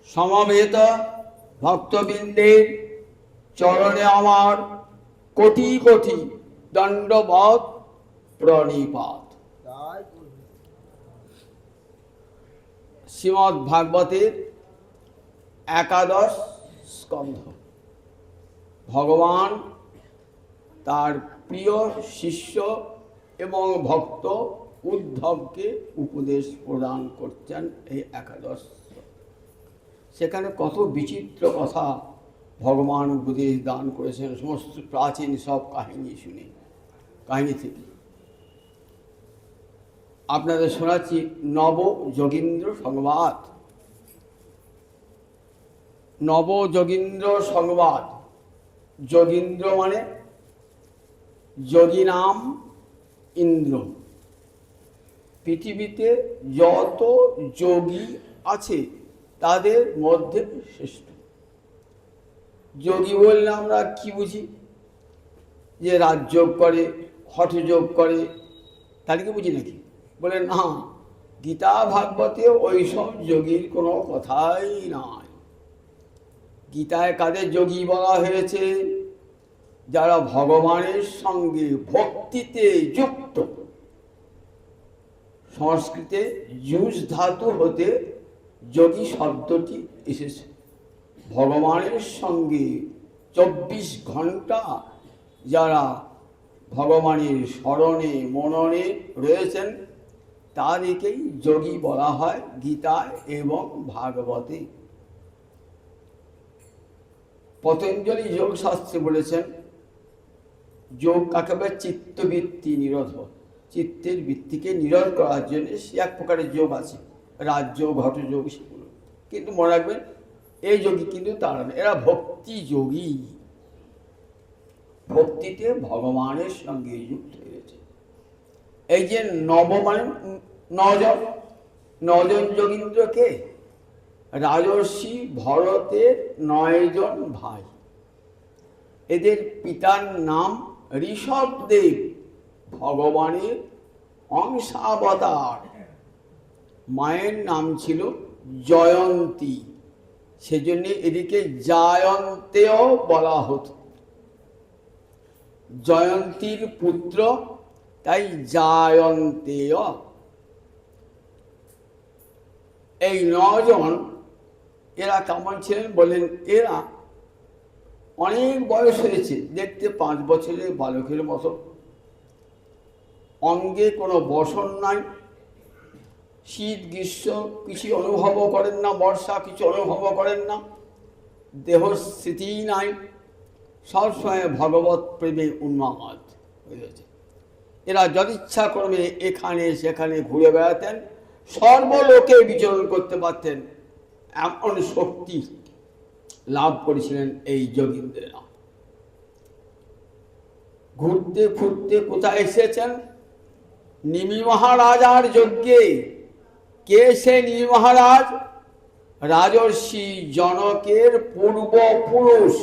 সমবেত ভক্তবৃন্দের চরণে আমার কোটি কোটি দণ্ডবৎ প্রণিপাত। শ্রীমদ্ ভাগবতের একাদশ স্কন্ধ। ভগবান তার প্রিয় শিষ্য এবং ভক্ত উদ্ধবকে উপদেশ প্রদান করছেন এই একাদশ। সেখানে কত বিচিত্র কথা ভগবান উপদেশ দান করেছেন, সমস্ত প্রাচীন সব কাহিনী শুনে। কাহিনী থেকে আপনাদের শোনাচ্ছি নব যোগীন্দ্র সংবাদ। নব যোগীন্দ্র সংবাদ। যোগীন্দ্র মানে যোগী নাম ইন্দ্র। পৃথিবীতে যত যোগী আছে তাদের মধ্যে শ্রেষ্ঠ। যোগী বললে আমরা কি বুঝি? যে রাজযোগ করে, হঠযোগ করে, তাহলে কি বুঝি নাকি? বলে না, গীতা ভাগবতে ওইসব যোগীর কোনো কথাই নাই। গীতায় কাদের যোগী বলা হয়েছে? যারা ভগবানের সঙ্গে ভক্তিতে যুক্ত। সংস্কৃতে যুজ ধাতু হতে যোগী শব্দটি এসেছে। ভগবানের সঙ্গে 24 ঘন্টা যারা ভগবানের স্মরণে মননে রয়েছেন তাদেরকেই যোগী বলা হয় গীতায় এবং ভাগবতে। পতঞ্জলি যোগ শাস্ত্রে বলেছেন যোগ কাকে বলে? চিত্তবৃত্তি নিরোধ। চিত্তের বৃত্তিকে নিরোধ করার জন্য সে এক প্রকারের যোগ আছে, রাজযোগ, হঠযোগ, সেগুলো। কিন্তু মনে রাখবেন এই যোগী কিন্তু তারা না, এরা ভক্তি যোগী। ভক্তিতে ভগবানের সঙ্গে যুক্ত হয়েছে। এই যে নব মানে নজন, নজন যোগীন্দ্রকে রাজর্ষি ভরতের 9 জন ভাই। এদের পিতার নাম ঋষভদেব, ভগবানের অংশাবতার। মায়ের নাম ছিল জয়ন্তী, সেজন্য এদিকে জয়ন্তেও বলা হতো। জয়ন্তীর পুত্র, তাই জয়ন্তেয়। এই 9 জন এরা কেমন ছিলেন বলেন? এরা অনেক বয়স হয়েছে, দেখতে 5 বছরের বালকের মতো। অঙ্গে কোনো বসন নাই, শীত গ্রীষ্ম কিছু অনুভবও করেন না, বর্ষা কিছু অনুভবও করেন না, দেহ স্মৃতিই নাই, সবসময় ভগবত প্রেমে উন্মাদ হয়েছে। এরা যদিচ্ছা ক্রমে এখানে সেখানে ঘুরে বেড়াতেন, সর্বলোকে বিচরণ করতে পারতেন, এমন শক্তি লাভ করেছিলেন এই যোগীন্দ্রেরা। ঘুরতে ঘুরতে কোথায় এসেছেন? নিমি মহারাজার যজ্ঞে। কে সে নিমি মহারাজ? রাজর্ষি জনকের পূর্বপুরুষ।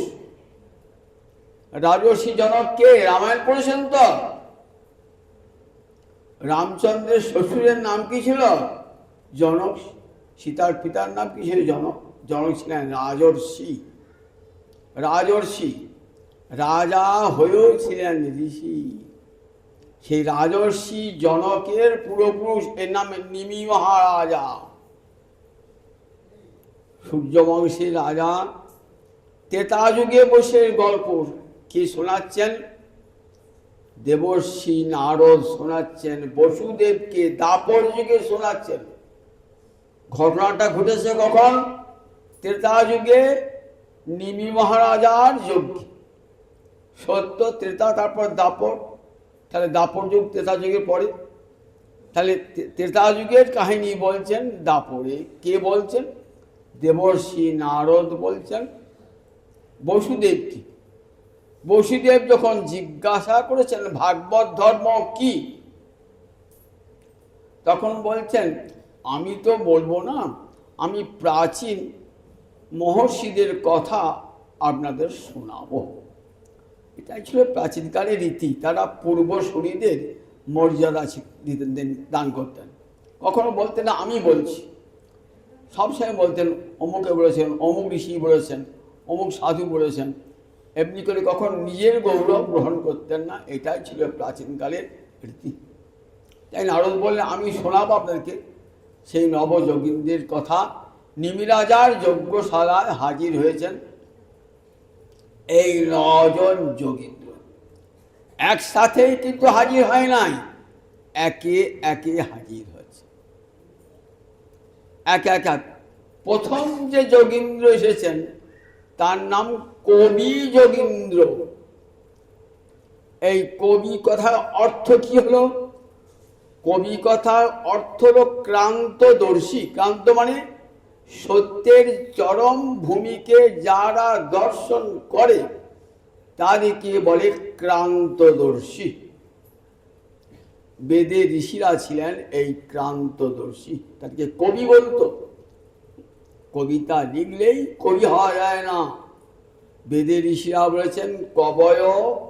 রাজর্ষি জনক কে? রামায়ণ পড়েছেন তো? রামচন্দ্রের শ্বশুরের নাম কি ছিল? জনক। সীতার পিতার নাম কি ছিল? জনক। জনক ছিলেন রাজর্ষি। রাজর্ষি রাজা হয়েও ছিলেন ঋষি। সেই রাজর্ষি জনকের পূর্বপুরুষ, এর নাম নিমি মহারাজা। সূর্যবংশের রাজা। ত্রেতা যুগে বসে গল্প কি শোনাচ্ছেন? দেবর্ষি নারদ শোনাচ্ছেন বসুদেবকে, দাপর যুগে শোনাচ্ছেন। ঘটনাটা ঘটেছে কখন? ত্রেতা যুগে, নিমি মহারাজার যজ্ঞে। সত্য ত্রেতা, তারপর দাপর, তাহলে দাপর যুগ ত্রেতা যুগের পরে। তাহলে ত্রেতা যুগের কাহিনী বলছেন দাপরে। কে বলছেন? দেবর্ষি নারদ বলছেন বসুদেবকে। বসুদেব যখন জিজ্ঞাসা করেছেন ভাগবত ধর্ম কি, তখন বলছেন আমি তো বলবো না, আমি প্রাচীন মহর্ষিদের কথা আপনাদের শোনাবো। এটাই ছিল প্রাচীনকালের রীতি। তারা পূর্বসূরীদের মর্যাদা দান করতেন। কখনো বলতেন না আমি বলছি। সবসময় বলতেন অমুকে বলেছেন, অমুক ঋষি বলেছেন, অমুক সাধু বলেছেন, এমনি করে কখন নিজের গৌরব গ্রহণ করতেন না। এটাই ছিল প্রাচীনকালের রীতি। তাই নারদ বললেন আমি শোনাবো আপনাদেরকে সেই নবযোগীন্দ্রের কথা। নিমিরাজার যজ্ঞশালায় হাজির হয়েছেন এই 9 জন যোগীন্দ্র। একসাথেই কিন্তু হাজির হয় নাই, একে একে হাজির হয়েছে, একে একে। প্রথম যে যোগীন্দ্র এসেছেন তার নাম কবি যোগীন্দ্র। এই কবি কথার অর্থ কি হলো? কবি কথার অর্থ হলো ক্রান্তদর্শী। ক্রান্ত মানে সত্যের চরম ভূমিকে যারা দর্শন করে তাদেরকে বলে ক্রান্তদর্শী। বেদে ঋষিরা ছিলেন এই ক্রান্তদর্শী, তাদেরকে কবি বলতো। কবিতা লিখলেই কবি হওয়া যায় না। বেদে ঋষিরা বলেছেন কবয়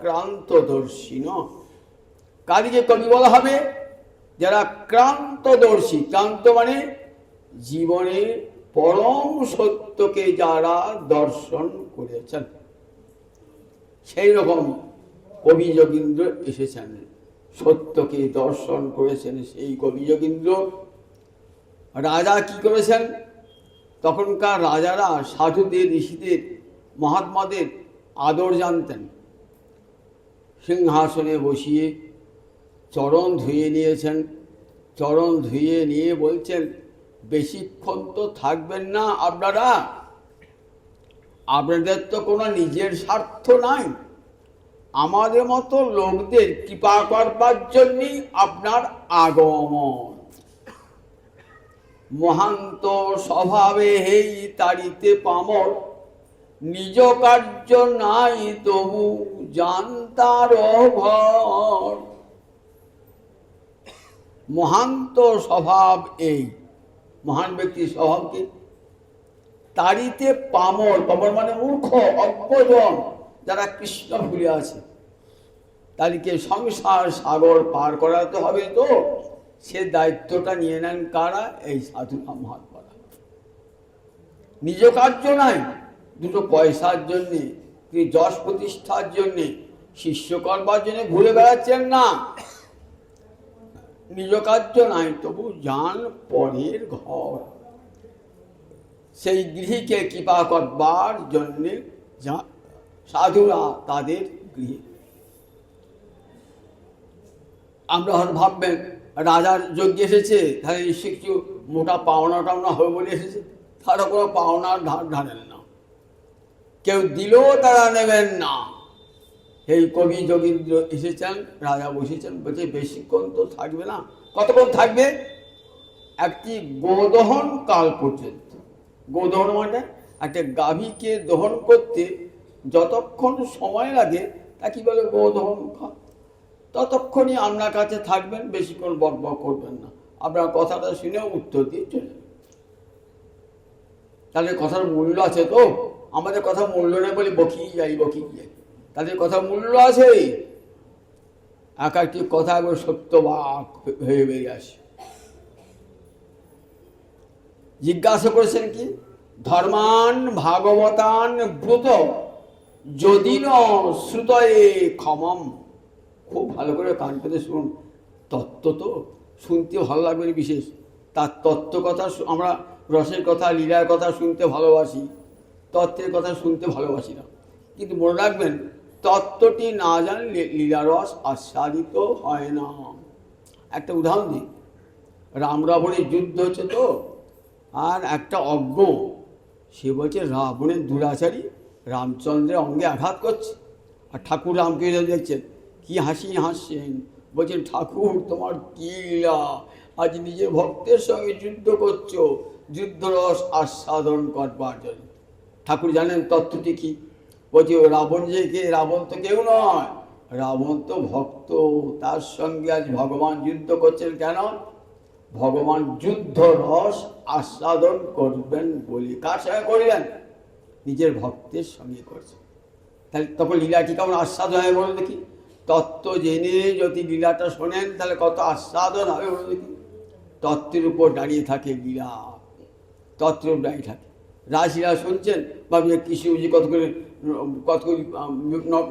ক্রান্তদর্শী ন। কাদিকে কবি বলা হবে? যারা ক্রান্তদর্শী। ক্রান্ত মানে জীবনের পরম সত্যকে যারা দর্শন করেছেন, সেই রকম কবি যোগীন্দ্র এসেছেন, সত্যকে দর্শন করেছেন সেই কবি যোগীন্দ্র। রাজা কি করেছেন? তখনকার রাজারা সাধুদের, ঋষিদের, মহাত্মাদের আদর জানতেন। সিংহাসনে বসিয়ে চরণ ধুয়ে নিয়েছেন। চরণ ধুয়ে নিয়ে বলছেন বেশিক্ষণ তো থাকবেন না আপনারা, আপনাদের তো কোনো নিজের স্বার্থ নাই, আমাদের মতো লোকদের কৃপা করবার জন্যই আপনার আগমন। মহান্ত স্বভাবে হেই তাড়িতে পামর, নিজ কার্য নাই তবু জানতার ঘর। মহান্ত স্বভাব এই, মহান ব্যক্তির স্বভাব কি? তাড়িতে পামর। পামর মানে মূর্খ, অজ্ঞজন, যারা কৃষ্ণ ভুলে আছে, তাদেরকে সংসার সাগর পার করাতে হবে। তো সে দায়িত্বটা নিয়ে নেন কারা? এই সাধুরা, মহাত্মারা। নিজ কার্য নাই, দুটো পয়সার জন্যে, যশ প্রতিষ্ঠার জন্যে, শিষ্য করবার জন্য ঘুরে বেড়াচ্ছেন না। নিজ কার্য নাই তবু যান পরের ঘর। সেই গৃহীকে কৃপা করবার জন্যে সাধুরা তাদের গৃহে। আমরা হয়তো ভাববেন রাজার যজ্ঞে এসেছে, তাহলে নিশ্চয় কিছু মোটা পাওনা টাওনা হবে বলে এসেছে। তারা কোনো পাওনার ধার ধারেন না, কেউ দিলেও তারা নেবেন না। এই কবি যোগীন্দ্র এসেছেন, রাজা বসেছেন, বলছে বেশিক্ষণ তো থাকবে না। কতক্ষণ থাকবে? একটি গোদহন কাল পর্যন্ত। গোদহন মানে একটা গাভীকে দহন করতে যতক্ষণ সময় লাগে তা কি বলে গোদহন কাল। ততক্ষণই আপনার কাছে থাকবেন, বেশিক্ষণ বক বক করবেন না। আপনার কথাটা শুনে উত্তর দিয়ে চলে যাবেন। তাহলে কথার মূল্য আছে তো? আমাদের কথা মূল্য নেই বলে বকিয়ে যাই। তাদের কথা মূল্য আছে। এক একটি কথা একবার সত্যবাক হয়ে বেরিয়ে আসে। জিজ্ঞাসা করেছেন কি? ধর্মান ভাগবতান ব্রত যদি ন শ্রুতয়ে ক্ষমম। খুব ভালো করে কান পেতে শুনুন। তত্ত্ব তো শুনতে ভালো লাগবে বিশেষ, তার তত্ত্ব কথা আমরা রসের কথা, লীলার কথা শুনতে ভালোবাসি, তত্ত্বের কথা শুনতে ভালোবাসি না। কিন্তু মনে রাখবেন, তত্ত্বটি না জানলে লীলারস আস্বাদিত হয় না। একটা উদাহরণ দিই। রাম রাবণের যুদ্ধ হচ্ছে তো, আর একটা অজ্ঞ সে বলছে রাবণের দুরাচারী রামচন্দ্রের অঙ্গে আঘাত করছে। আর ঠাকুর রামকৃষ্ণ দেখছেন, কি হাসছেন, বলছেন ঠাকুর তোমার কি লীলা, আজ নিজের ভক্তের সঙ্গে যুদ্ধ করছো যুদ্ধরস আস্বাদন করবার জন্য। ঠাকুর জানেন তত্ত্বটি কি? বলছি রাবণ যে কে? রাবণ তো কেউ নয়, রাবণ তো ভক্ত। তার সঙ্গে আজ ভগবান যুদ্ধ করছেন কেন? ভগবান যুদ্ধ রস আস্বাদন করবেন বলি। কার সঙ্গে করবেন? নিজের ভক্তের সঙ্গে করছেন। তাহলে তখন লীলাটি কেমন আস্বাদন হয় বলে দেখি। তত্ত্ব জেনে যদি লীলাটা শোনেন তাহলে কত আস্বাদন হবে বলে দেখি। তত্ত্বের উপর দাঁড়িয়ে থাকে লীলা। তত্ত্বটাই থাকে। রাশিরা শুনছেন বা কৃষ্ণজি কত করে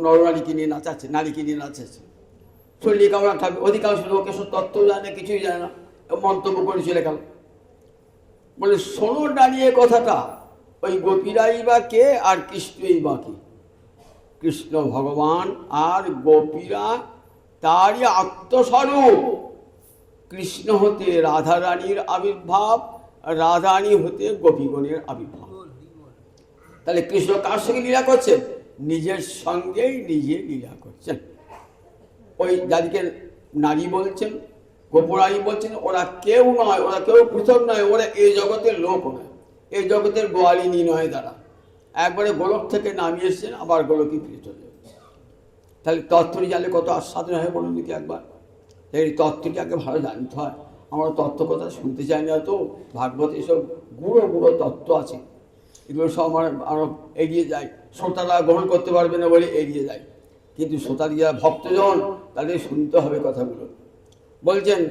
নরনারীকে নিয়ে নাচাচ্ছে, নারীকে নিয়ে নাচাচ্ছে। শরীরে কামনা থাকবে, অধিকাংশ লোক এসব তত্ত্ব জানে, কিছুই জানে না, মন্তব্য করে চলে গেল। বলে শোনো দাঁড়িয়ে কথাটা, ওই গোপীরাই বা কে আর কৃষ্ণই বা কে? কৃষ্ণ ভগবান আর গোপীরা তারই আত্মস্বরূপ। কৃষ্ণ হতে রাধারানীর আবির্ভাব, রাধারানী হতে গোপীগণের আবির্ভাব। তাহলে কৃষ্ণ কার সঙ্গে লীলা করছেন? নিজের সঙ্গেই নিজে লীলা করছেন। ওই যাদেরকে নারী বলছেন, গোপরানী বলছেন, ওরা কেউ নয়, ওরা কেউ পৃথক নয়, ওরা এই জগতের লোক নয়, এই জগতের গোয়ালিনী নয়। তারা একবারে গোলক থেকে নামিয়ে এসছেন, আবার গোলকই ফিরে চলে যাবে। তাহলে তত্ত্বটি জানলে কত আস্বাদন হয় বলুন দেখি একবার। এই তত্ত্বটি আগে ভালো জানতে হয়। আমরা তত্ত্ব কথা শুনতে চাই না তো। ভাগবত এসব গুঁড়ো গুঁড়ো তত্ত্ব আছে, এগুলো সব আরো এগিয়ে যায়। শ্রোতারা গ্রহণ করতে পারবে না বলে এড়িয়ে যায়, কিন্তু শ্রোতার যারা ভক্তজন তাদের শুনতে হবে কথাগুলো। বলছেন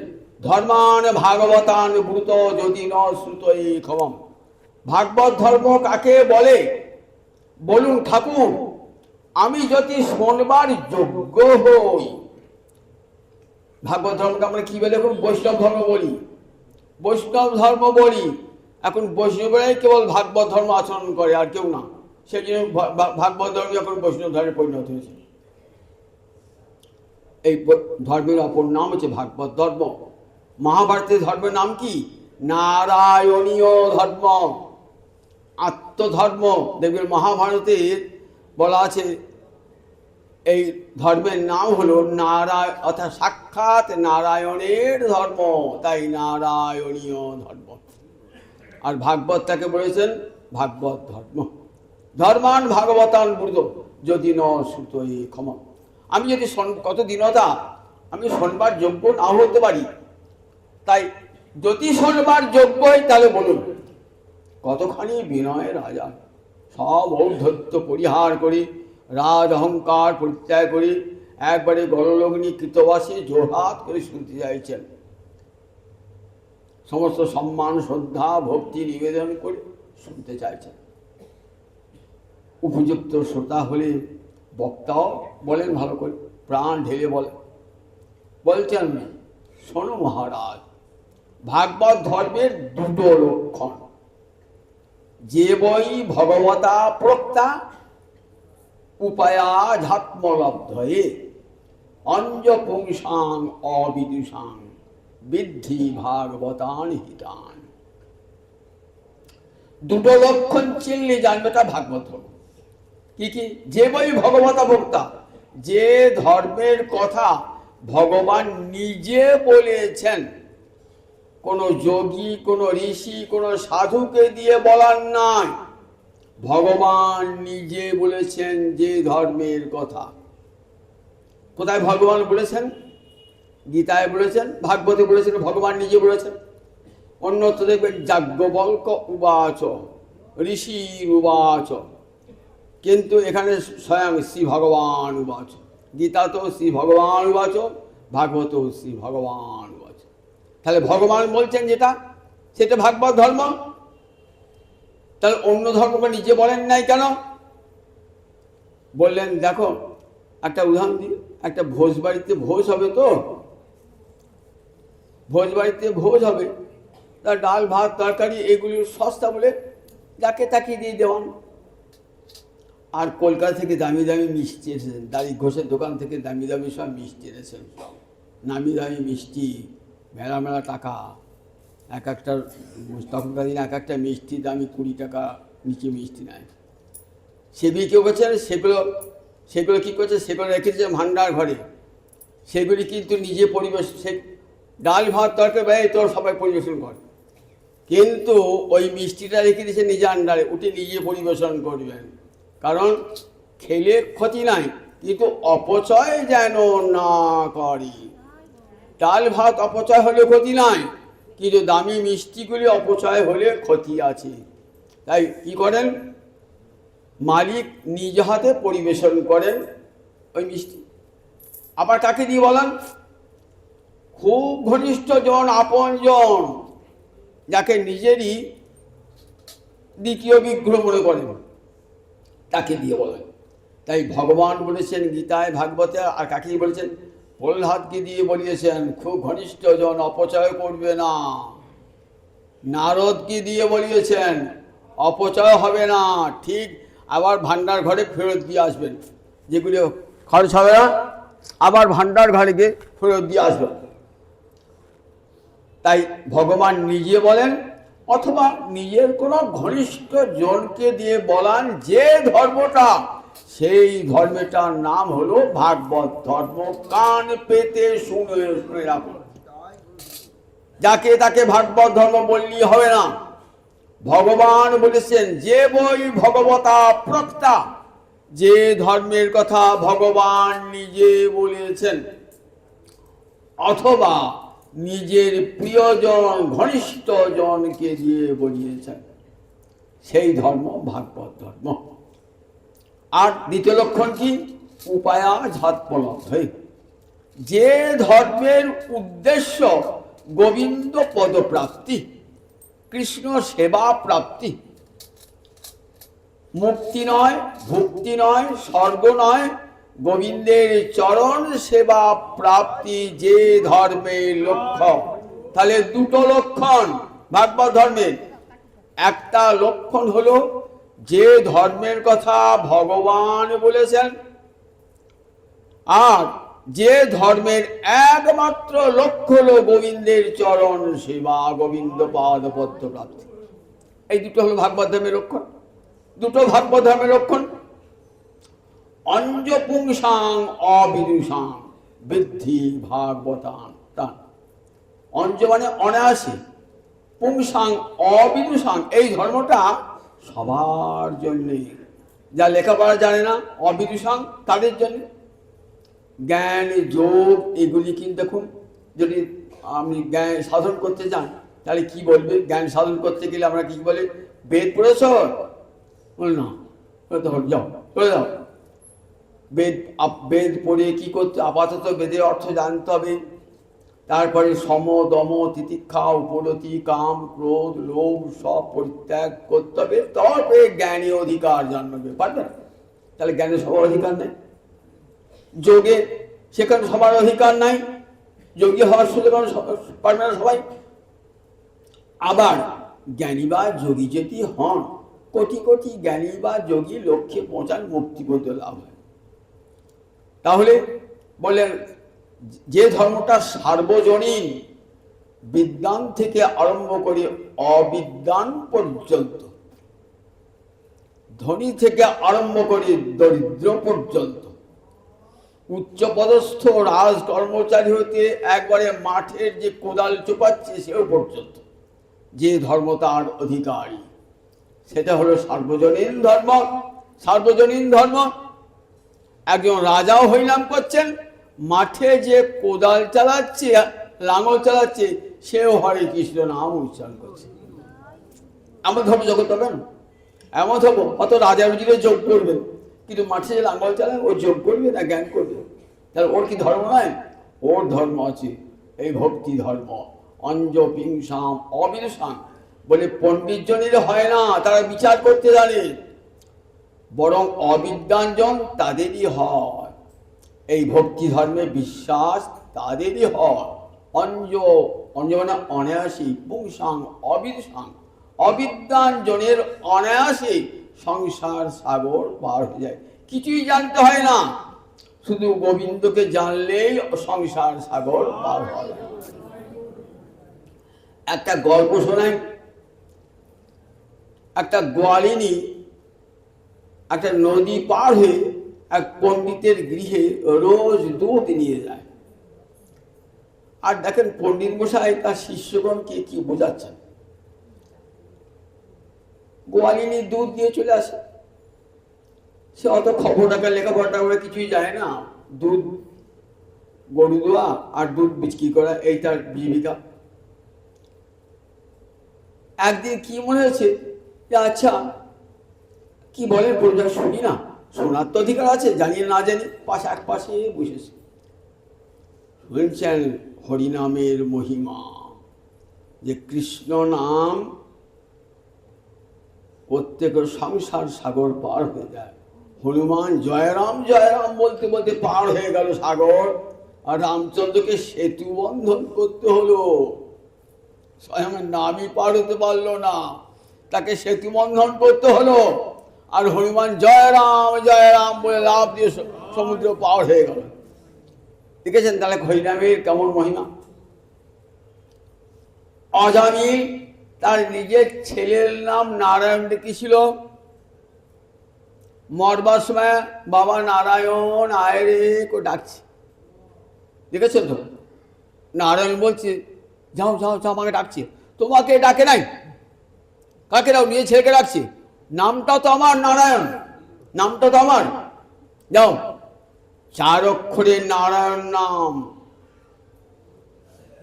ধর্মান ভাগবতান ব্রুত যদি ন শ্রুতই ক্ষমম। ভাগবত ধর্ম কাকে বলে বলুন ঠাকুর? আমি যদি শোনবার যোগ্য হই। ভাগবত ধর্মকে আমরা কি বলি এখন? বৈষ্ণব ধর্ম বলি, বৈষ্ণব ধর্ম বলি। এখন বৈষ্ণবরাই কেবল ভাগবত ধর্ম আচরণ করে, আর কেউ না। সেই জন্য ভাগবত ধর্ম এখন বৈষ্ণব ধর্মে পরিণত হয়েছে। এই ধর্মের অপর নাম হচ্ছে ভাগবত ধর্ম। মহাভারতের ধর্মের নাম কি? নারায়ণীয় ধর্ম, আত্মধর্ম। দেখবেন মহাভারতের বলা আছে এই ধর্মের নাম হলো নারায়ণ, অর্থাৎ সাক্ষাৎ নারায়ণের ধর্ম, তাই নারায়ণীয় ধর্ম। আর ভাগবতটাকে বলেছেন ভাগবত ধর্ম। ধর্মান ভাগবতান ব্রুত যদি ন শ্রুতই ক্ষম। আমি যদি কত দীনতা, আমি শোনবার যোগ্য নাও হতে পারি, তাই যদি শোনবার যোগ্য হয় তাহলে বলুন। কতখানি বিনয় রাজা, সব ঔদ্ধত্য পরিহার করি, রাজ অহংকার পরিত্যাগ করি, একবারে গরলগ্নি কৃতবাসী জোরহাত করে শুনতে চাইছেন। সমস্ত সম্মান শ্রদ্ধা ভক্তি নিবেদন করে শুনতে চাইছেন। উপযুক্ত শ্রোতা হলে বক্তাও বলেন ভালো করে, প্রাণ ঢেলে বলেন। বলছেন শোনো মহারাজ, ভাগবত ধর্মের দুটো লক্ষণ। যে বই ভগবতা প্রক্তা উপায়াধ্যাত্মলব্ধয়ে অঞ্জপুংসাং অবিদুষাং বিদ্ধি ভাগবতান হিতান। দুটো লক্ষণ চিনলে জানবে তা ভাগবত ধর্ম। কি কি? যে বই ভগবতা বক্তা, যে ধর্মের কথা ভগবান নিজে বলেছেন, কোন যোগী, কোন ঋষি, কোন সাধুকে দিয়ে বলার নাই, ভগবান নিজে বলেছেন যে ধর্মের কথা। কোথায় ভগবান বলেছেন? গীতায় বলেছেন, ভাগবতে বলেছেন, ভগবান নিজে বলেছেন। অন্যত্র দেখবেন যাজ্ঞবল্ক্য উবাচ, ঋষির উবাচ, কিন্তু এখানে স্বয়ং শ্রী ভগবান উবাচ। গীতা তো শ্রী ভগবান উবাচ, ভাগবত শ্রী ভগবান উবাচ। তাহলে ভগবান বলছেন যেটা, সেটা ভাগবত ধর্ম। তাহলে অন্য ধর্মকে নিজে বলেন নাই কেন? বললেন দেখো, একটা উদাহরণ দিই। একটা ভোজ বাড়িতে ভোজ হবে, তো ভোজ বাড়িতে ভোজ হবে, তার ডাল ভাত তরকারি এগুলি সস্তা বলে যাকে তাকে দিয়ে দেওয়ান। আর কলকাতা থেকে দামি দামি মিষ্টি এসেছেন, দাড়ি ঘোষের দোকান থেকে দামি দামি সব মিষ্টি এনেছেন, সব নামি দামি মিষ্টি, মেলা মেলা টাকা। এক একটা তখনকার দিনে এক একটা মিষ্টির দামি 20 টাকা নিচে মিষ্টি নেয়। সেগুলি কেউ করছেন, সেগুলো কী করছে, সেগুলো রেখে দিয়েছে ভান্ডার ঘরে। সেগুলি কিন্তু নিজে পরিবেশ, সে ডাল ভাত তরকারি তোর সবাই পরিবেশন করে, কিন্তু ওই মিষ্টিটা রেখে দিয়েছে নিজে আন্ডারে, উঠে নিজে পরিবেশন করবেন। কারণ খেলে ক্ষতি নাই, কিন্তু অপচয় যেন না করি। ডাল ভাত অপচয় হলে ক্ষতি নাই, কিন্তু দামি মিষ্টিগুলি অপচয় হলে ক্ষতি আছে। তাই কি করেন, মালিক নিজ হাতে পরিবেশন করেন ওই মিষ্টি। আবার কাকে দিয়ে বলেন? খুব ঘনিষ্ঠ জন, আপন জন, যাকে নিজেরই দ্বিতীয় বিগ্রহ মনে করেন, তাকে দিয়ে বলেন। তাই ভগবান বলেছেন গীতায়, ভাগবতে, আর কাকে বলেছেন? প্রহ্লাদকে দিয়ে বলিয়েছেন খুব ঘনিষ্ঠ জন, অপচয় করবে না। নারদকে দিয়ে বলিয়েছেন অপচয় হবে না, ঠিক আবার ভান্ডার ঘরে ফেরত দিয়ে আসবেন, যেগুলো খরচ হবে না আবার ভান্ডার ঘরে গিয়ে ফেরত দিয়ে আসবেন। তাই ভগবান নিজে বলেন, অথবা নিজের কোনো ঘনিষ্ঠ জনকে দিয়ে বলান যে ধর্মটা, সেই ধর্মটার নাম হলো ভাগবত ধর্ম। কান পেতে শুনে শুনে রাখুন। যাকে তাকে ভাগবত ধর্ম বললেই হবে না। ভগবান বলেছেন যে বই ভগবতা প্রক্তা, যে ধর্মের কথা ভগবান নিজে বলেছেন অথবা নিজের প্রিয়জন ঘনিষ্ঠ জনকে দিয়ে বলিয়েছেন, সেই ধর্ম ভাগবত ধর্ম। আর দ্বিতীয় লক্ষণ কি? উপায়া ঝাৎপলব্ধ, যে ধর্মের উদ্দেশ্য গোবিন্দ পদ প্রাপ্তি, কৃষ্ণ সেবা প্রাপ্তি, মুক্তি নয়, ভুক্তি নয়, স্বর্গ নয়, গোবিন্দের চরণ সেবা প্রাপ্তি যে ধর্মের লক্ষ্য। তাহলে দুটো লক্ষণ ভাগবত ধর্মের। একটা লক্ষণ হলো যে ধর্মের কথা ভগবান বলেছেন, আর যে ধর্মের একমাত্র লক্ষ্য হলো গোবিন্দের চরণ সেবা, গোবিন্দ পাদপদ্ম প্রাপ্তি। এই দুটো হলো ভাগবত ধর্মের লক্ষণ। দুটো ভাগবত ধর্মের লক্ষণ। অঞ্জপুংসাং অবিদুষাং বৃদ্ধি ভাগবতান। অঞ্জ মানে অনায়াসে, পুংসাং অবিদুষাং, এই ধর্মটা সবার জন্যে। যা লেখাপড়া জানে না, অবিদুষাং, তাদের জন্য। জ্ঞান যোগ এগুলি কিন্তু দেখুন, যদি আপনি জ্ঞান সাধন করতে চান তাহলে কি বলবে? জ্ঞান সাধন করতে গেলে আমরা কি বলে? বেদ পড়েছ? বল না, যাও চলে যাও। বেদ পড়ে কি করতে? আপাতত বেদের অর্থ জানতে হবে, তারপরে সম দম তিতিক্ষা উপরতি কাম ক্রোধ লোভ সব পরিত্যাগ করতে হবে, তারপরে জ্ঞানী অধিকার জন্মবে। পারবেন? তাহলে জ্ঞানের সবার অধিকার নেই। যোগে সেখানে সবার অধিকার নাই, যোগী হওয়ার সুযোগ পারবে না সবাই। আবার জ্ঞানী বা যোগী যদি হন, কোটি কোটি জ্ঞানী বা যোগী লক্ষ্যে পৌঁছান, মুক্তিবোধ লাভ হয়। তাহলে বললেন যে ধর্মটা সার্বজনীন, বিদ্বান থেকে আরম্ভ করে অবিদ্বান পর্যন্ত, ধনী থেকে আরম্ভ করে দরিদ্র পর্যন্ত, উচ্চপদস্থ রাজ কর্মচারী হতে একবারে মাঠের যে কোদাল চোপাচ্ছে সেও পর্যন্ত, যে ধর্ম তার অধিকারী, সেটা হলো সার্বজনীন ধর্ম। সার্বজনীন ধর্ম। একজন রাজাও হরিনাম করছেন, মাঠে যে কোদাল চালাচ্ছে, লাঙল চালাচ্ছে, সেও হরে কৃষ্ণ নাম উচ্চারণ করছে। এমন ধর্ম জগৎ পাবেন? এমন ধর্ম অত রাজার উজিরে যোগ করবেন, কিন্তু মাঠে যে লাঙল চালায় ও যোগ করবে না জ্ঞান করবে? তাহলে ওর কি ধর্ম নয়? ওর ধর্ম আছে এই ভক্তি ধর্ম। অঞ্জ পিংসাম অবিদুষাং বলে পণ্ডিত জনের হয় না, তারা বিচার করতে জানে, বরং অবিদ্বানজন তাদেরই হয়। এই ভক্তি ধর্মে বিশ্বাস তাদেরই হয়। অঞ্জ, অঞ্জ মানে অনায়াসী, পুংসাং অবিদুষাং, অবিদ্বান জনের অনায়াসে সংসার সাগর পার হয়ে যায়। কিছুই জানতে হয় না, শুধু গোবিন্দকে জানলেই সংসার সাগর পার হয়। একটা গল্প শোনায়। একটা গোয়ালিনী একটা নদী পার হয়ে এক পণ্ডিতের গৃহে রোজ দুধ নিয়ে যায়। আর দেখেন পণ্ডিত মশাই তার শিষ্যগণকে কি বোঝাচ্ছেন। গোয়ালিনী দুধ দিয়ে চলে আসে। সে অত খবর টাকা লেখাপড়া করে কিছুই যায় না, দুধ গরু দোয়া আর দুধ বিক্রি করা, এই তার জীবিকা। একদিন কি মনে হয়েছে যে আচ্ছা কি বলেন পরিবার শুনি না, শোনার তো অধিকার আছে, জানি না জানি, পাশে এক পাশে বসেছে, শুনছেন হরিনামের মহিমা, যে কৃষ্ণ নাম প্রত্যেকের সংসার সাগর পার হয়ে যায়। হনুমান জয়রাম জয়রাম বলতে বলতে পার হয়ে গেল সাগর, আর রামচন্দ্রকে সেতু বন্ধন করতে হলো। স্বয়ং নামই পার হতে পারলো না, তাকে সেতু বন্ধন করতে হলো। আর হনুমান জয়রাম বলে লাভ দিয়ে সমুদ্র পার হয়ে গেল। দেখেছেন তাহলে হরিনামের কেমন মহিমা। অজামিল তার নিজের ছেলের নাম নারায়ণ রেখেছিল। মরবার সময় বাবা নারায়ণ আয় রে কো ডাকছে, দেখেছো তো? নারায়ণ বলছে যাও যাও যাও, আমাকে ডাকছে। তোমাকে ডাকে নাই, কাকে দাও? নিজের ছেলেকে ডাকছে। নামটা তো আমার নারায়ণ, নামটা তো আমার, যাও। 4 অক্ষরের নারায়ণ নাম।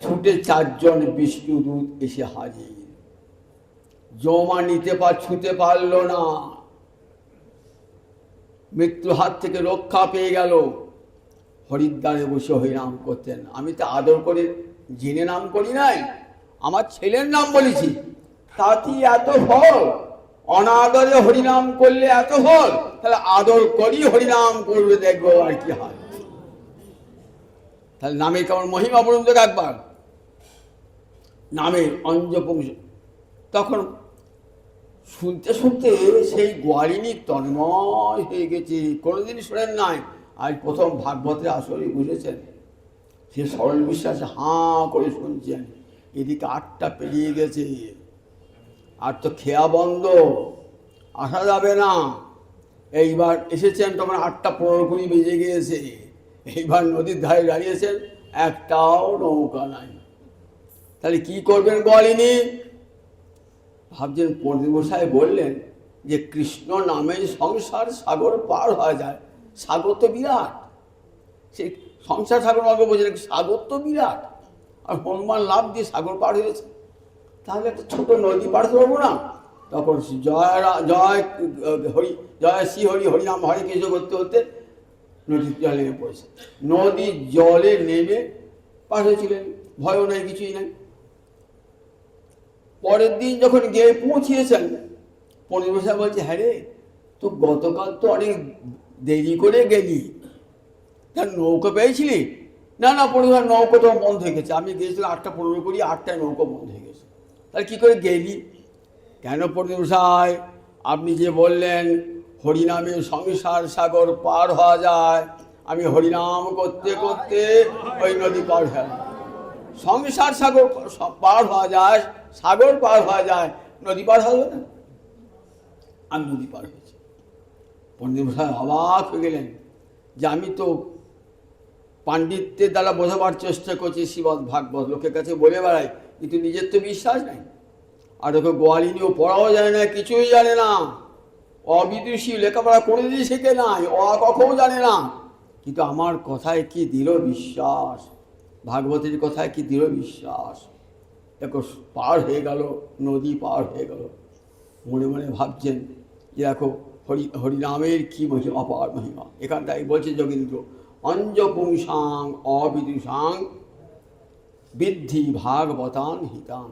ছুটে 4 জন বিষ্ণুদূত এসে হাজির। জমা ছুতে পারল না, মৃত্যু হাত থেকে রক্ষা পেয়ে গেল। হরিদ্বারে বসে হরিনাম করতেন। আমি তো আদর করে জেনে নাম করি নাই, আমার ছেলের নাম বলেছি, তাতেই এত ফল। অনাদরে হরিনাম করলে এত ফল, তাহলে আদর করি হরিনাম করবে, দেখবো আর কি হয়। তাহলে নামে কেমন মহিমা বলুন তো একবার। নামে অঞ্জপুংস। তখন শুনতে শুনতে সেই গোয়ালিনী তন্ময় হয়ে গেছে, কোনোদিন শোনেন নাই, আজ প্রথম ভাগবতে আসলে বুঝেছেন। সে সরল বিশ্বাসে হাঁ করে শুনছেন। এদিকে 8টা পেরিয়ে গেছে, আর তো খেয়া বন্ধ, আসা যাবে না। এইবার এসেছেন তখন 8টা 15-20 বেজে গিয়েছে। এইবার নদীর ধারে দাঁড়িয়েছেন, একটাও নৌকা নাই। তাহলে কি করবেন গোয়ালিনী? ভাবছেন, পণ্ডিতমশাই বললেন যে কৃষ্ণ নামে সংসার সাগর পার হয়ে যায়। সাগর তো বিরাট, সেই সংসার সাগর আমাকে বলছেন, সাগর তো বিরাট, আর হনুমান লাভ দিয়ে সাগর পার হয়েছে, তাহলে একটা ছোট নদী পার হতে পারবো না? তখন জয় শ্রী হরি হরিনাম হরে কৃষ্ণ করতে করতে নদীর জলে নেমে পড়েছে। নদীর জলে নেমে পার হয়েছিলেন, ভয়ও নাই, কিছুই নাই। পরের দিন যখন গিয়ে পৌঁছিয়েছেন, পণ্ডিতমশাই বলছে, হ্যাঁ রে, তো গতকাল তো অনেক দেরি করে গেলি, তার নৌকো পেয়েছিলি? না না পণ্ডিতমশাই, নৌকো তো বন্ধ হয়ে গেছে, আমি গিয়েছিলাম 8টা 15 8টায় নৌকো বন্ধ হয়ে গেছে। তাহলে কী করে গেলি? কেন পণ্ডিতমশাই, আপনি যে বললেন হরিনামে সংসার সাগর পার হওয়া যায়, আমি হরিনাম করতে করতে ওই নদী পার হয়ে, সংসার সাগর পার হওয়া যায়, সাগর পার হওয়া যায়, নদী পার হবে না? আমি নদী পার হয়েছি। পণ্ডিতমশাই অবাক হয়ে গেলেন যে আমি তো পাণ্ডিত্যের দ্বারা বোঝাবার চেষ্টা করছি শ্রীমদ্ ভাগবত, লোকের কাছে বলে বেড়াই, কিন্তু নিজের তো বিশ্বাস নাই। আর ওকে গোয়ালিনীও পড়াও জানে না, কিছুই জানে না, অবিদুষী, লেখাপড়া কোনোদিনই শেখে নাই, কখনো জানে না, কিন্তু আমার কথায় কি দৃঢ় বিশ্বাস, ভাগবতের কথায় কি দৃঢ় বিশ্বাস। দেখো পার হয়ে গেল, নদী পার হয়ে গেল। মনে মনে ভাবছেন যে দেখো হরিনামের কি মহিমা, অপার মহিমা। এখানটাই বলছে যোগীন্দ্র, অঞ্জপুংসাং অবিদুষাং বিদ্ধি ভাগবতান হিতান।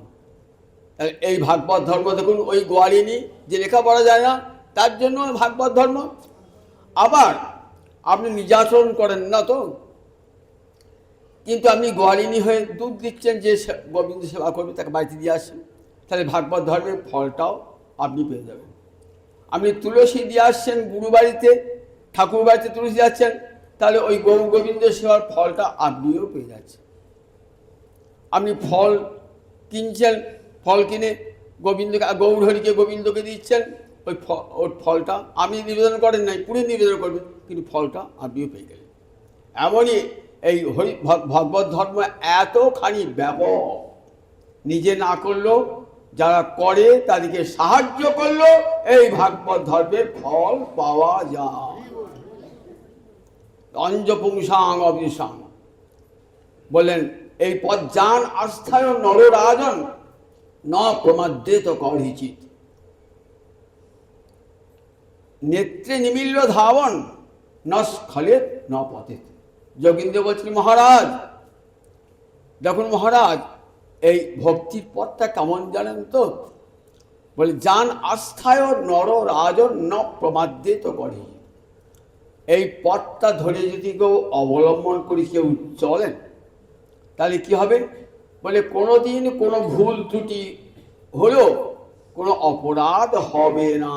এই ভাগবত ধর্ম দেখুন, ওই গোয়ালিনী যে লেখাপড়া যায় না, তার জন্য ভাগবত ধর্ম। আবার আপনি নির্যাতন করেন না তো, কিন্তু আপনি গোয়ালিনী হয়ে দুধ দিচ্ছেন, যে গোবিন্দ সেবা করবে তাকে বাড়িতে দিয়ে আসছেন, তাহলে ভাগবত ধর্মের ফলটাও আপনি পেয়ে যাবেন। আপনি তুলসী দিয়ে আসছেন গুরু বাড়িতে, ঠাকুর বাড়িতে তুলসী যাচ্ছেন, তাহলে ওই গৌর গোবিন্দ সেবার ফলটা আপনিও পেয়ে যাচ্ছেন। আপনি ফল কিনছেন, ফল কিনে গোবিন্দকে, গৌর হরিকে গোবিন্দকে দিচ্ছেন, ওই ফলটা আপনি নিবেদন করেন নাই, পুরো নিবেদন করবেন, কিন্তু ফলটা আপনিও পেয়ে গেলেন। এমনই এই ভগবত ধর্ম এতখানি ব্যাপক, নিজে না করলেও যারা করে তাদেরকে সাহায্য করলো, এই ভাগবত ধর্মের ফল পাওয়া যায়। অঞ্জপুংসাং অবিদুষাং বললেন, এই পথ যান আস্থায় নররাজন ন প্রমাদ্যেত কর্হিচিত, নেত্রে নিমিল্ল ধাবন ন স্খলেত ন পতেত। যোগীন্দ্র বলছিলেন, মহারাজ দেখুন মহারাজ, এই ভক্তির পথটা কেমন জানেন তো? বলে যান আস্থায় নর রাজন ন প্রমাদ্যিত করে। এই পথটা ধরে যদি কেউ অবলম্বন করি, কেউ চলেন, তাহলে কি হবে? বলে কোনোদিন কোনো ভুল ত্রুটি হলেও কোনো অপরাধ হবে না।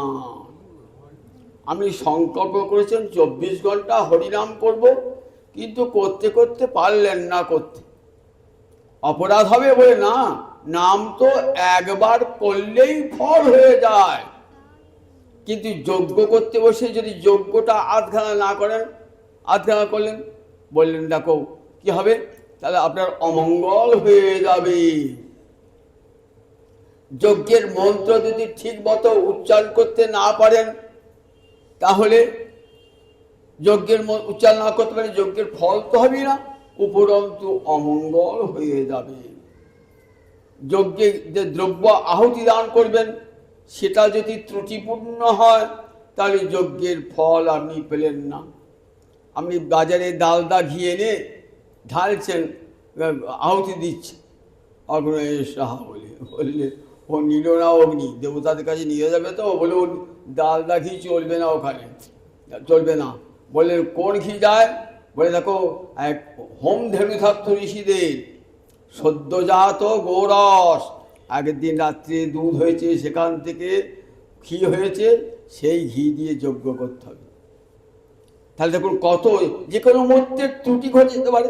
আপনি সংকল্প করেছেন 24 ঘন্টা হরিনাম করব, কিন্তু করতে করতে পারলেন না করতে, অপরাধ হবে? বলে না, নাম তো একবার করলেই ফল হয়ে যায়, কিন্তু যজ্ঞ করতে বসে যদি যজ্ঞটা আধখানা না করেন, আধখানা করলেন, বললেন দেখো কি হবে? তাহলে আপনার অমঙ্গল হয়ে যাবে। যজ্ঞের মন্ত্র যদি ঠিক মতো উচ্চারণ করতে না পারেন, তাহলে যজ্ঞের উচ্চারণ না করতে পারে, যজ্ঞের ফল তো হবে না, উপরন্তু অমঙ্গল হয়ে যাবে। যজ্ঞে যে দ্রব্য আহুতি দান করবেন, সেটা যদি ত্রুটিপূর্ণ হয়, তাহলে যজ্ঞের ফল আপনি পেলেন না। আপনি বাজারে ডালদা ঘি এনে ঢালছেন, আহুতি দিচ্ছে, অগ্নয়ে সাহা বললে ও নিল না অগ্নি, দেবতাদের কাছে নিয়ে যাবে তো, বলে ও ডালদা ঘি চলবে না, ওখানে চলবে না। বললেন কোন ঘি যায়? বলে দেখো এক হোম ধেনু থাকতো ঋষিদের, সদ্যজাত গৌরস, আগের দিন রাত্রে দুধ হয়েছে, সেখান থেকে ঘি হয়েছে, সেই ঘি দিয়ে যজ্ঞ করতে হবে। তাহলে দেখুন কত, যে কোনো মুহূর্তে ত্রুটি ঘটে যেতে পারে।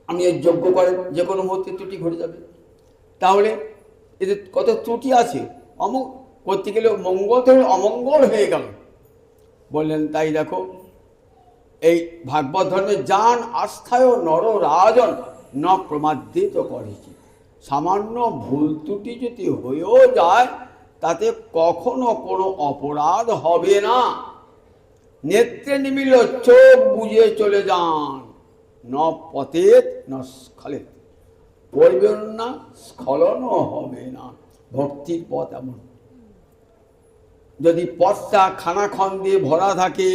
আপনি এই যজ্ঞ করেন, যে কোনো মুহূর্তে ত্রুটি ঘটে যাবে। তাহলে এতে কত ত্রুটি আছে, করতে গেলে মঙ্গল থেকে অমঙ্গল হয়ে গেল। বললেন তাই দেখো, এই ভাগবত ধর্মে যান আস্থায় নর রাজন ন প্রমাদ্যিত করেছি। সামান্য ভুল ত্রুটি যদি হয়েও যায়, তাতে কখনো কোনো অপরাধ হবে না। নেত্রে নিমিল, চোখ বুঝে চলে যান, ন পতেত ন স্খলেত, পড়বেন না, স্খলনও হবে না। ভক্তির পথ এমন, যদি পথটা খানাখন্দে ভরা থাকে,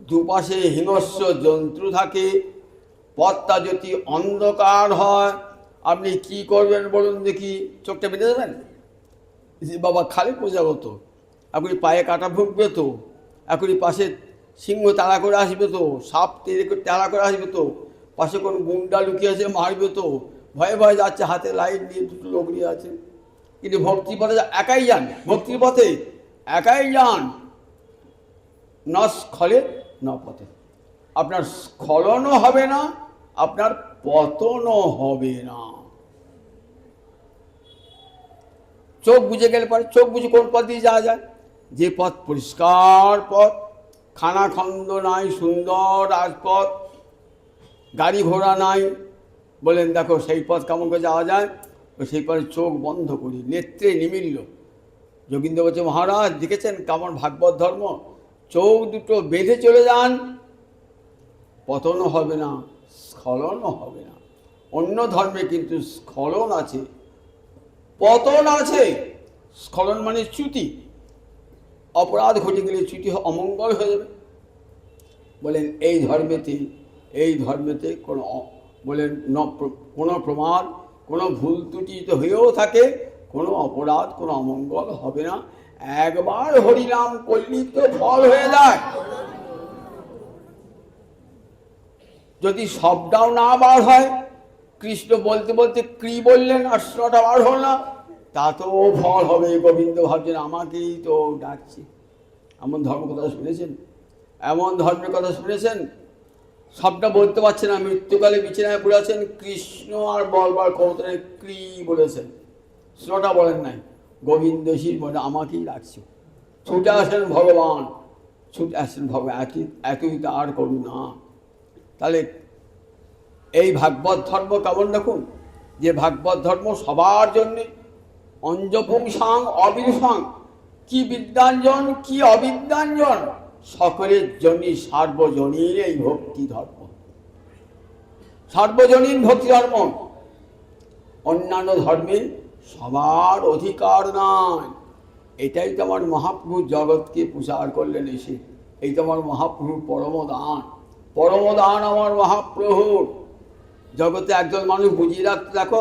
দুপাশে হিংস্র জন্তু থাকে, পথটা যদি অন্ধকার হয়, আপনি কি করবেন বলুন দেখি? চোখটা বেঁধে দেবেন? বাবা খালি পূজা হতো, এখনই পায়ে কাটা ভুগবে তো, এখনই পাশে সিংহ তাড়া করে আসবে তো, সাপ তাড়া করে আসবে তো, পাশে কোনো গুন্ডা লুকিয়ে আছে মারবে তো, ভয়ে ভয়ে যাচ্ছে, হাতে লাইট নিয়ে দুটো লোক নিয়ে আছে। কিন্তু ভক্তির পথে একাই যান, ভক্তির পথে একাই যান, ন স্খলে ন পথে, আপনার স্খলনও হবে না, আপনার পতনও হবে না। চোখ বুঝে গেলে পরে, চোখ বুঝে কোন পথ দিয়ে যাওয়া যায়? যে পথ পরিষ্কার পথ, খানাখন্দ নাই, সুন্দর রাজপথ, গাড়ি ঘোড়া নাই, বলেন দেখো সেই পথ কেমন করে যাওয়া যায়? সেই পথে চোখ বন্ধ করি, নেত্রে নিমিল্ল। যোগীন্দ্র বলছে মহারাজ দেখেছেন কেমন ভাগবত ধর্ম, চোখ দুটো বেঁধে চলে যান, পতনও হবে না, স্খলনও হবে না। অন্য ধর্মে কিন্তু স্খলন আছে, পতন আছে। স্খলন মানে চ্যুতি, অপরাধ ঘটে গেলে চ্যুতি, অমঙ্গল হয়ে যাবে। বলেন এই ধর্মেতে কোনো বলেন কোনো প্রমাদ, কোনো ভুল ত্রুটি তো হয়েও থাকে, কোনো অপরাধ, কোনো অমঙ্গল হবে না। একবার হরিনাম করলি তো ফল হয়ে যায়। যদি শব্দটাও না বার হয়, কৃষ্ণ বলতে বলতে ক্রি বললেন আর শ্রটা বার হল না, তাতেও ফল হবে। গোবিন্দ ভাবছেন আমাকেই তো ডাকছে। এমন ধর্ম কথা শুনেছেন? এমন ধর্মের কথা শুনেছেন? সবটা বলতে পারছে না, মৃত্যুকালে বিছানায় পড়ে আছেন, কৃষ্ণ আর বলবার ক্ষমতা নেই, ক্রি বলেছেন, শ্রটা বলেন নাই। গোবিন্দ শির বলে আমাকেই ডাকছে, ছুটে আসেন ভগবান, ছুটে আসেন ভগবান, একই তার করুণা। তাহলে এই ভাগবত ধর্ম কেমন দেখুন, যে ভাগবত ধর্ম সবার জন্যে, অঞ্জপুংসাং অবিদুষাং, কি বিদ্যাঞ্জন কি অবিদ্যাঞ্জন, সকলের জন্যই সার্বজনীন এই ভক্তি ধর্ম, সার্বজনীন ভক্তি ধর্ম। অন্যান্য ধর্মে সবার অধিকার নাই। এটাই তো আমার মহাপ্রভু জগৎকে প্রচার করলেন এসে, এই তো আমার মহাপ্রভুর পরমদান, পরমদান আমার মহাপ্রভুর। জগতে একজন মানুষ বুঝিয়ে রাখতে, দেখো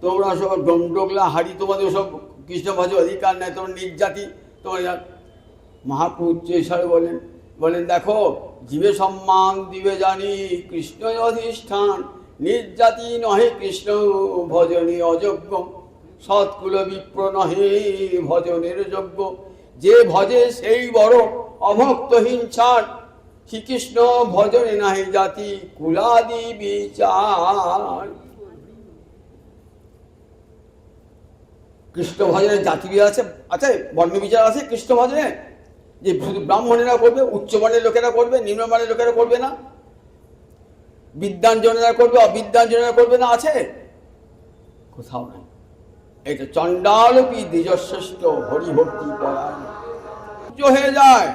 তোমরা সব ডোমডোগলা হাড়ি তোমাদের সব কৃষ্ণ ভজে অধিকার নেই, তোমার নির্জাতি, তোমার মহাপ্রভু উচ্চেশ্বরে বলেন দেখো, জীবে সম্মান দিবে জানি কৃষ্ণ অধিষ্ঠান, নির্জাতি নহে কৃষ্ণ ভজনে অযোগ্য, সৎকুল বিপ্র নহে ভজনের যোগ্য, যে ভজে সেই বড় অভক্ত হিংসার, শ্রীকৃষ্ণ ভজনে নাহি জাতি কুলাদি বিচার। কৃষ্ণ ভজনের জাতি আছে, আচ্ছা বর্ণ বিচার আছে কৃষ্ণ ভজনে, যে শুধু ব্রাহ্মণেরা করবে, উচ্চবর্ণের লোকেরা করবে, নিম্নবর্ণের লোকেরা করবে না, বিদ্যাঞ্জনেরা করবে, অবিদ্যাঞ্জনেরা করবে না, আছে? কোথাও নাই। এটা চণ্ডালপি দ্বিজশ্রেষ্ঠ হরিভক্তি পরায়ণ হয়ে যায়।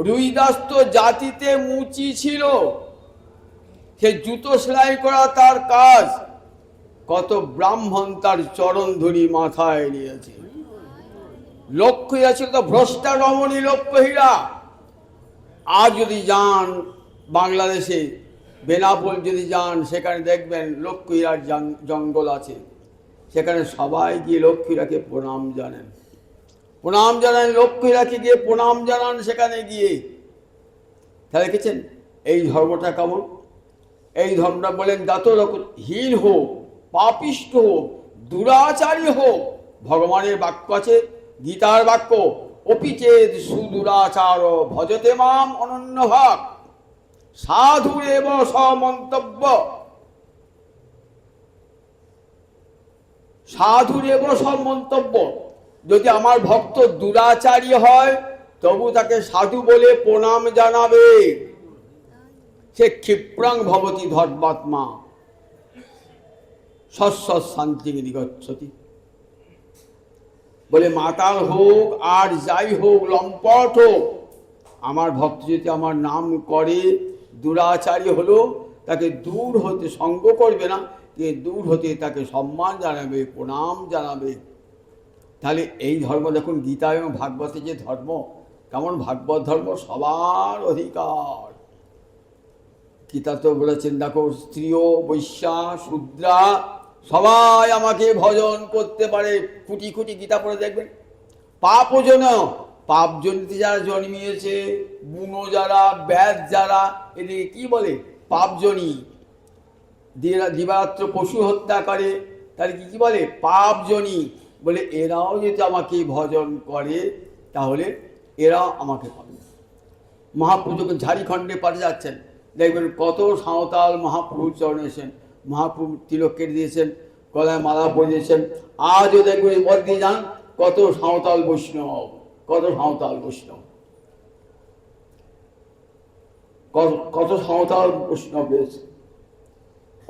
রুইদাস তো জাতিতে মুচি ছিল, সে জুতো সেলাই করা তার কাজ, কত ব্রাহ্মণ তার চরণ ধরি মাথায় নিয়েছে। লক্ষ্যহীরা ছিল তো ভ্রষ্টা রমণী লক্ষ্যহীরা। আজ যদি যান বাংলাদেশে বেনাপোল যদি যান, সেখানে দেখবেন লক্ষ্মীরার জঙ্গল আছে, সেখানে সবাই গিয়ে লক্ষ্মীরাকে প্রণাম জানেন, প্রণাম জানান, লক্ষ্মীরাকে গিয়ে প্রণাম জানান সেখানে গিয়ে। তাহলে দেখেছেন এই ধর্মটা কেমন? এই ধর্মটা বলেন যত হীন হোক, পাপিষ্ঠ হোক, দুরাচারী হোক, ভগবানের বাক্য আছে, গীতার বাক্য, অপিচেদ সুদুরাচার ভজতে মাম অনন্য ভাগ, সাধুরেব সমন্তব্য, সাধুরেব সমন্তব্য। যদি আমার ভক্ত দুরাচারী হয় তবু তাকে সাধু বলে প্রণাম জানাবে, সে ক্ষিপ্রাং ভবতি ধর্মাত্মা সৎসৎ শান্তি নিগচ্ছতি। বলে মাতাল হোক আর যাই হোক, লম্পট হোক, আমার ভক্ত যদি আমার নাম করে, দুরাচারী হলো, তাকে দূর হতে সঙ্গ করবে না, দূর হতে তাকে সম্মান জানাবে, প্রণাম জানাবে। তাহলে এই ধর্ম দেখুন, গীতা এবং ভাগবতে যে ধর্ম, কেমন ভাগবত ধর্ম, সবার অধিকার। গীতা তো বলেছেন দেখো, স্ত্রীও বৈশ্যা শূদ্রা সবাই আমাকে ভজন করতে পারে। খুঁটি খুঁটি গীতা পড়ে দেখবেন। পাপজন, পাপজনিতে যারা জন্মিয়েছে, বুনো যারা, ব্যাধ যারা, এদিকে কি বলে পাপজনী, দিবারাত্র পশু হত্যা করে, তাহলে কি বলে পাপজনী। বলে এরাও যদি আমাকে ভজন করে তাহলে এরাও আমাকে পাবে। মহাপ্রভু যখন ঝাড়খণ্ডে পাঠিয়ে যাচ্ছেন, দেখবেন কত সাঁওতাল মহাপ্রভুর চরণে এসেছেন, মহাপ্রভু তিলক কেটে দিয়েছেন, গলায় মালা পরে দিয়েছেন। আজও দেখবেন পর দিয়ে যান, কত সাঁওতাল বৈষ্ণব, কত সাঁওতাল বৈষ্ণব, কত সাঁওতাল বৈষ্ণব রয়েছে।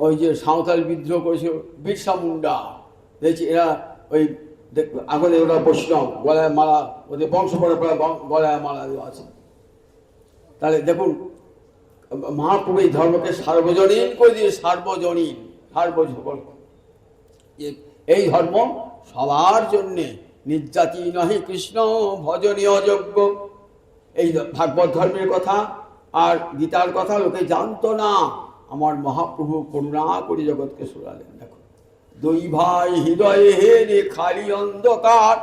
ওই যে সাঁওতাল বিদ্রোহ করেছে বিরসা মুন্ডা, দেখছি এরা ওই আগলে ওরা বৈষ্ণব, গলায় মালা, ওদের বংশ পরম্পরা গলায় মালা দেওয়া আছে। তাহলে দেখুন মহাপ্রভু এই ধর্মকে সার্বজনীন করে দিয়ে, সার্বজনীন, সার্বজনীন, এই ধর্ম সবার জন্যে, নির্জাতি নহে কৃষ্ণ ভজনীয় যোগ্য। এই ভাগবত ধর্মের কথা আর গীতার কথা লোকে জানতো না, আমার মহাপ্রভু করুণা করে জগৎকে শোনালেন। দেখো, দুই ভাই হৃদয়ে হে রে খালি অন্ধকার,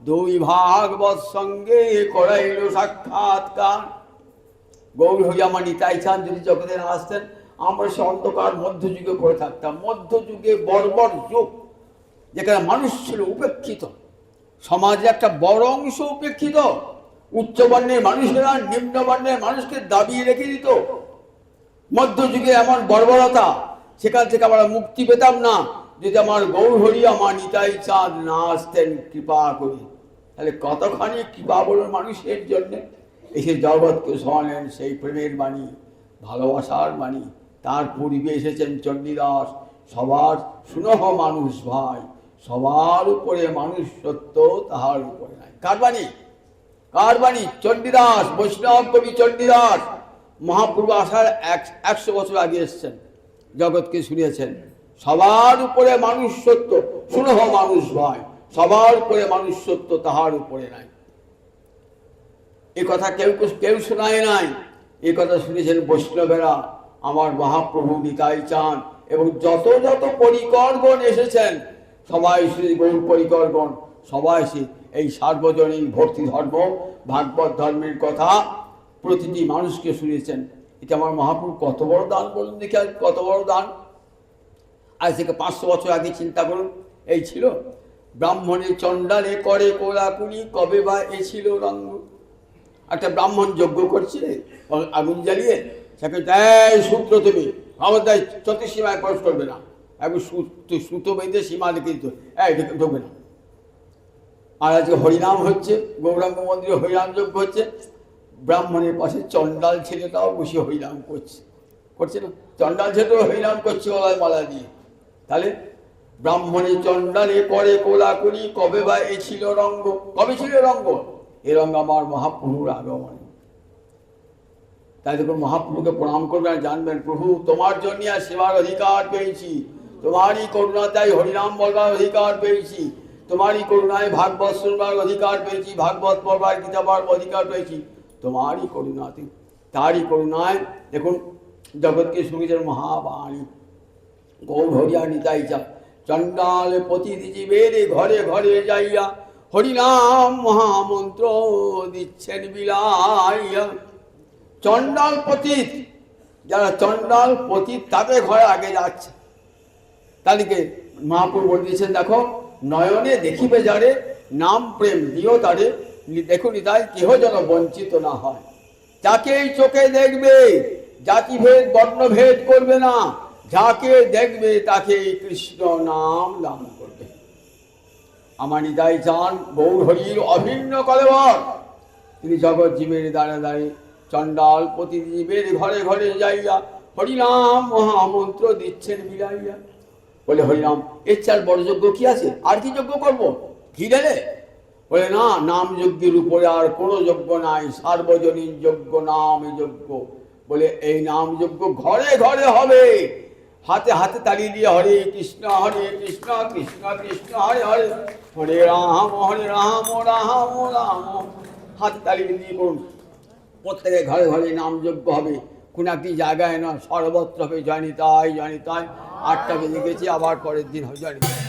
দুই ভাগবত সঙ্গে করাইল সাক্ষাৎকার। গৌর হইয়া আমার নিতাই চান যদি জগতে না আসতেন, আমরা সে অন্ধকার মধ্যযুগে পড়ে থাকতাম। মধ্যযুগে বর্বর যুগ, যেখানে মানুষ ছিল উপেক্ষিত, সমাজে একটা বড় অংশ উপেক্ষিত। উচ্চবর্ণের মানুষেরা নিম্নবর্ণের মানুষকে দাবিয়ে রেখে দিত। মধ্যযুগে এমন বর্বরতা, সেখান থেকে আমরা মুক্তি পেতাম না যদি আমার গৌর হরি আমার নিতাই চাঁদ না আসতেন কৃপা করি। তাহলে কতখানি কৃপা বলুন মানুষের জন্যে। এসে জগৎকে শোনালেন সেই প্রেমের বাণী, ভালোবাসার বাণী। তার পূর্বে এসেছেন চণ্ডীদাস, সবার সুনহ মানুষ ভাই, সবার উপরে মানুষ সত্য, তাহার উপরে নাই। কার বাণী? কার বাণী? চণ্ডীদাস, বৈষ্ণব কবি চণ্ডীদাস। মহাপ্রভু আসার 100 বছর আগে এসছেন, জগৎকে শুনিয়েছেন সবার উপরে মানুষ সত্য, সুনহ মানুষ ভাই, সবার উপরে মানুষ সত্য, তাহার উপরে নাই। এ কথা কেউ শোনায় নাই, এ কথা শুনেছেন বৈষ্ণবেরা, আমার মহাপ্রভু নিতাই চান। এবং যত যত পরিকরগণ এসেছেন সবাই শ্রী গৌর পরিকরগণ সবাই এসে এই সার্বজনীন ভক্তি ধর্ম ভাগবত ধর্মের কথা প্রতিটি মানুষকে শুনিয়েছেন। এটা আমার মহাপ্রভু কত বড় দান বলুন দেখি, আর কত বড় দান। আজ থেকে 500 বছর আগে চিন্তা করুন, এই ছিল ব্রাহ্মণে চণ্ডালে করে কোলাকুলি কবে বা এ ছিল রঙ্গ। একটা ব্রাহ্মণ যজ্ঞ করছে আগুন জ্বালিয়ে, সেখানে সূত্র তুমি আমার দায় চতুর্সীমায় প্রবেশ করবে না, একবার সুতো বেঁধে সীমা লিখে দিত, ঢুকবে না। আর আজকে হরিনাম হচ্ছে, গৌরাঙ্গ মন্দিরে হরিনাম যজ্ঞ হচ্ছে, ব্রাহ্মণের পাশে চণ্ডাল ছেলেটাও বসে হরিনাম করছে না, চণ্ডাল ছেলেটাও হরিনাম করছে গলায় মালা দিয়ে। তাহলে ব্রাহ্মণে চণ্ডালে করে কোলাকুলি কবে বা এ ছিল রঙ্গ। কবে ছিল রঙ্গ? এ রঙ্গ আমার মহাপ্রভুর আগমন। তাই দেখুন মহাপ্রভুকে প্রণাম করবেন আর জানবেন, প্রভু তোমার জন্য আর সেবার অধিকার পেয়েছি, তোমারই করুণায় হরিনাম বলবার অধিকার পেয়েছি, তোমারই করুণায় ভাগবত শুনবার অধিকার পেয়েছি, ভাগবত পড়বার গীতা পড়বার অধিকার পেয়েছি, তোমারই করুণাতে। তারই করুণায় দেখুন জগৎকে শুনেছেন মহাবাণী, গৌর হরিয়া নিতাই যা চণ্ডাল পতিত জীবের ঘরে ঘরে যাইয়া হরিনাম মহামন্ত্র দিচ্ছেন বিলাইয়া। চণ্ডাল পতিত, যারা চণ্ডাল পতিত তাদের ঘরে আগে যাচ্ছে। তাদেরকে মহাপ্রভু বলে দিয়েছেন, দেখো নয়নে দেখিবে যারে নাম প্রেম দিও তারে, দেখুন তাই কেহ যেন বঞ্চিত না হয়। যাকেই চোখে দেখবে জাতিভেদ বর্ণভেদ করবে না, যাকে দেখবে তাকে কৃষ্ণ নাম দান করবে। আমার নিতাই চান গৌর হরির অভিন্ন কলেবর, তিনি জগৎ জীবের দ্বারে দ্বারে চণ্ডাল প্রতিজীবের ঘরে ঘরে যাইয়া হরিনাম মহামন্ত্র দিচ্ছেন বিলাইয়া। বলে হরিনাম, এর চার বড় যজ্ঞ কি আছে? আর কি যজ্ঞ করবো? ঘি ঢেলে? বলে না, নাম যজ্ঞের উপরে আর কোনো যজ্ঞ নাই, সার্বজনীন যজ্ঞ নাম যজ্ঞ। বলে এই নাম যজ্ঞ ঘরে ঘরে হবে, হাতে হাতে তালি দিয়ে হরে কৃষ্ণ কৃষ্ণ কৃষ্ণ হরে হরে, হরে রাম রাম রাম, হাতে তালি দিয়ে করুন। প্রত্যেকের ঘরে ঘরে নাম যজ্ঞ হবে, কোনো একটি জায়গায় নয়, সর্বত্র হবে জয়নিতাই জয়নিতাই। 8টা বেজে গেছে, আবার পরের দিন হবে জয়নিতাই।